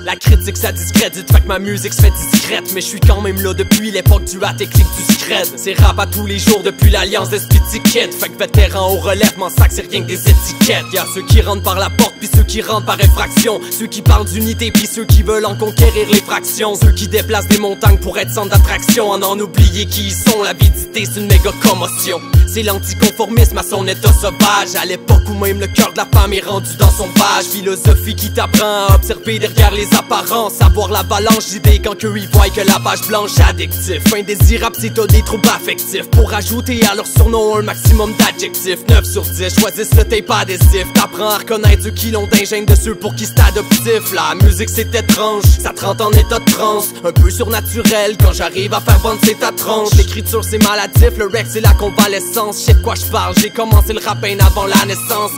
La critique ça discrédite, fait que ma musique se fait discrète. Mais je suis quand même là depuis l'époque du hâte et clic du scred. C'est rap à tous les jours depuis l'alliance d'Espitiquette. Fait que vétéran au relève, m'en sac c'est rien que des étiquettes. Y'a ceux qui rentrent par la porte pis ceux qui rentrent par effraction. Ceux qui parlent d'unité pis ceux qui veulent en conquérir les fractions. Ceux qui déplacent des montagnes pour être centre d'attraction. En oublier qui ils sont, l'avidité c'est une méga commotion. C'est l'anticonformisme à son état sauvage. À l'époque où même le cœur de la femme est rendu dans son page. Philosophie qui t'apprend à observer derrière les apparences. Savoir l'avalanche d'idées quand qu'eux ils voient que la page blanche addictif. Indésirable c'est t'as des troubles affectifs. Pour ajouter à leur surnom un maximum d'adjectifs. 9 sur 10 choisissent le tape adhésif. T'apprends à reconnaître ceux qui l'ont d'ingénie de ceux pour qui c'est adoptif. La musique c'est étrange, ça te rend en état de transe. Un peu surnaturel quand j'arrive à faire vendre c'est ta tranche. L'écriture c'est maladif, le rec c'est la convalescence. Je sais de quoi je parle, j'ai commencé le rapin avant la naissance.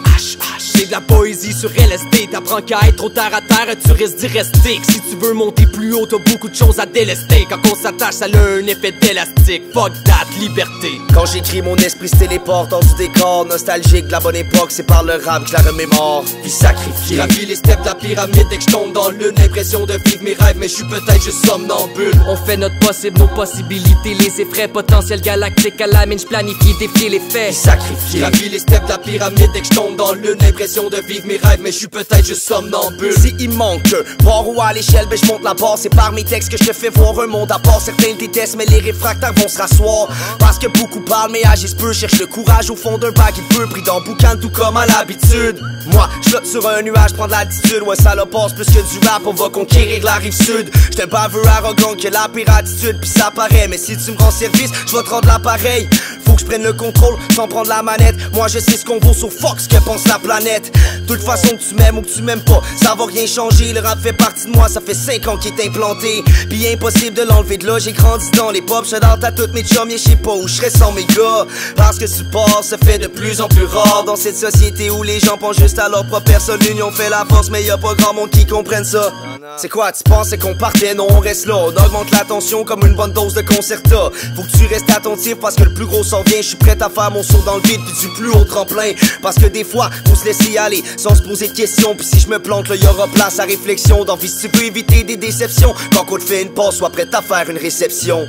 C'est de la poésie sur LSD. T'apprends qu'à être trop terre à terre, tu risques d'y rester. Que si tu veux monter plus haut, t'as beaucoup de choses à délester. Quand on s'attache, ça a un effet d'élastique. Fuck that, liberté. Quand j'écris, mon esprit se téléporte dans du décor nostalgique de la bonne époque. C'est par le rap que je la remémore. Puis sacrifié. La vie, les steps de la pyramide. Dès que je tombe dans l'une, l'impression de vivre mes rêves. Mais je suis peut-être juste somnambule. On fait notre possible, nos possibilités. Les effraits potentiels galactiques à la mine. Je planifie, défier les faits. Puis sacrifié. La vie, les steps de la pyramide. Dès que je tombe dans l'une, l'impression de vivre mes rêves. Mais je suis peut-être juste somnambule. Si il manque voir où à l'échelle, ben je monte la barre. C'est par mes textes que je te fais voir un monde à part. Certains le détestent, mais les réfractaires vont se rasseoir. Parce que beaucoup parlent, mais agissent peu. Cherche le courage au fond d'un bac et peu. Pris dans le boucan, tout comme à l'habitude. Moi, je flotte sur un nuage, prends de l'attitude. Ouais, ça le passe plus que du rap. On va conquérir la rive sud. J'suis un baveux arrogant qui a la pire attitude. Pis ça paraît, mais si tu me rends service, je vais te rendre l'appareil. Faut que je prenne le contrôle sans prendre la manette. Moi, je sais ce qu'on vaut sur Fox, que pense la planète. De toute façon, que tu m'aimes ou que tu m'aimes pas, ça va rien changer. Le rap fait partie de moi, ça fait 5 ans qu'il est implanté. Pis impossible de l'enlever de là, j'ai grandi dans les pop. J'suis dans ta toutes mes chums, et je sais pas où je serais sans mes gars. Parce que support se fait de plus en plus rare dans cette société où les gens pensent juste à leur propre personne. L'union fait la force, mais y'a pas grand monde qui comprenne ça. C'est quoi, tu pensais qu'on partait? Non, on reste là. On augmente la tension comme une bonne dose de Concerta. Faut que tu restes attentif parce que le plus gros s'en vient. Je suis prêt à faire mon saut dans le vide puis du plus haut tremplin. Parce que des fois, faut se laisser aller sans se poser de questions. Puis si je me plante, là, y'aura place à réflexion. D'envie si tu peux éviter des déceptions. Quand on te fait une passe, sois prêt à faire une réception.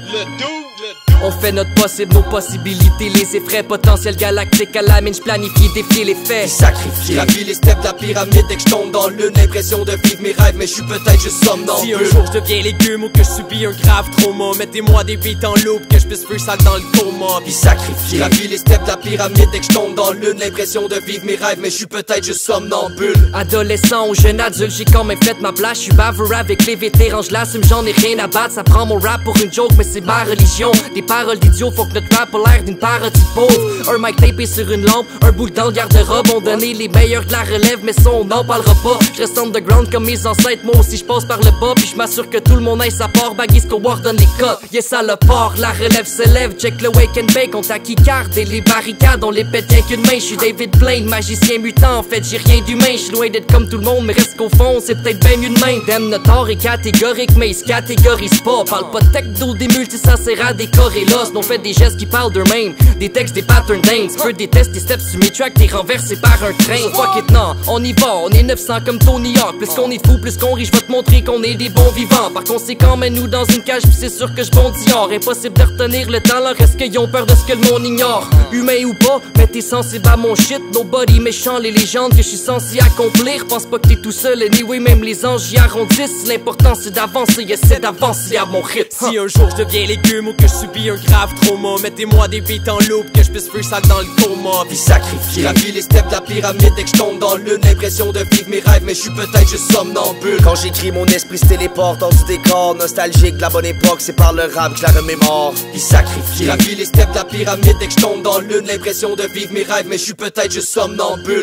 On fait notre possible, nos possibilités. Les effraits potentiels galactiques à la mine. Je planifie, défier les faits. Puis sacrifié. La vie, les steps de la pyramide. Dès que je tombe dans l'une, l'impression de vivre mes rêves. Mais je suis peut-être juste somnambule. Si un jour je deviens légume ou que je subis un grave trauma, mettez-moi des beats en loop que je puisse faire ça dans le coma. Puis sacrifié. La vie, les steps de la pyramide. Dès que je tombe dans l'une, l'impression de vivre mes rêves. Mais je suis peut-être juste somnambule. Adolescent ou jeune adulte, j'ai quand même fait ma place. Je suis baveux avec les vétérans, je l'assume, j'en ai rien à battre. Ça prend mon rap pour une joke, mais c'est ma religion. Des paroles d'idiot, faut que notre rap a l'air d'une parodie pauvre. Un mic tapé sur une lampe, un boule dans le garde-robe. On donnait les meilleurs de la relève, mais ça on n'en parlera pas. Je reste underground comme mes ancêtres, moi aussi je passe par le bas. Puis je m'assure que tout le monde ait sa part. Baggy Score donne les codes, yes ça le part. La relève se lève, check le wake and bake. On t'a qui garde et les barricades, on les pète rien qu'une main. Je suis David Blaine, magicien mutant, en fait j'ai rien d'humain. Je suis loin d'être comme tout le monde, mais reste qu'au fond c'est peut-être bien mieux de même. Dem notre art est catégorique, mais il se catégorise pas. Parle pas de techno, des multi, ça sert à décorer l'os. On fait des gestes qui parlent d'eux-mêmes, des textes, des patterns dingues. Tu peux détester tes steps sur mes tracks, t'es renversé par un train. Fuck it, non, on y va, on est 900 comme Tony Hawk. Plus qu'on est fou, plus qu'on rit, je vais te montrer qu'on est des bons vivants. Par conséquent, mets-nous dans une cage, pis c'est sûr que je bondis hors. Impossible de retenir le temps, leur est-ce qu'ils ont peur de ce que le monde ignore? Humain ou pas, mais t'es sensible à mon shit. Nobody méchant, les légendes que je suis censé accomplir. Pense pas que t'es tout seul, anyway, même les anges y arrondissent. L'important c'est d'avancer, essaie d'avancer à mon rythme. Si un jour je deviens légume ou que je subis un grave trauma, mettez-moi des beats en loop que je puisse faire ça dans le coma. Puis sacrifié. La vie, les steps de la pyramide. Dès que je tombe dans l'une, l'impression de vivre mes rêves. Mais je suis peut-être juste somnambule. Quand j'écris, mon esprit se téléporte dans du décor nostalgique de la bonne époque. C'est par le rap que je la remémore. Puis sacrifié. La vie, les steps de la pyramide. Dès que je tombe dans l'une, l'impression de vivre mes rêves. Mais je suis peut-être juste somnambule.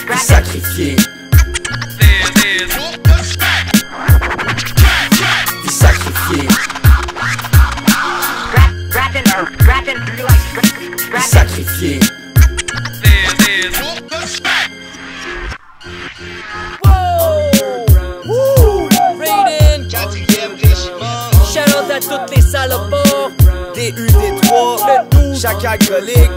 Puis sacrifié. Puis sacrifié. Puis sacrifié. Shout out à toutes les salopards. DU, D3, chaque alcoolique.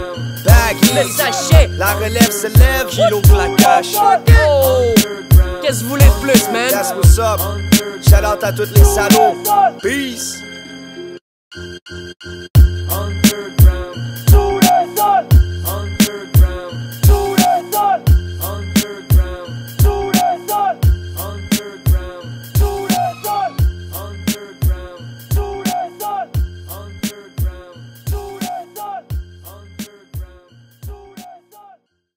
Le sachet, la relève se lève, Kilo pour la cache. oh, qu'est-ce que vous voulez de plus, man? that's what's up. Shout out à tous les salauds. Peace.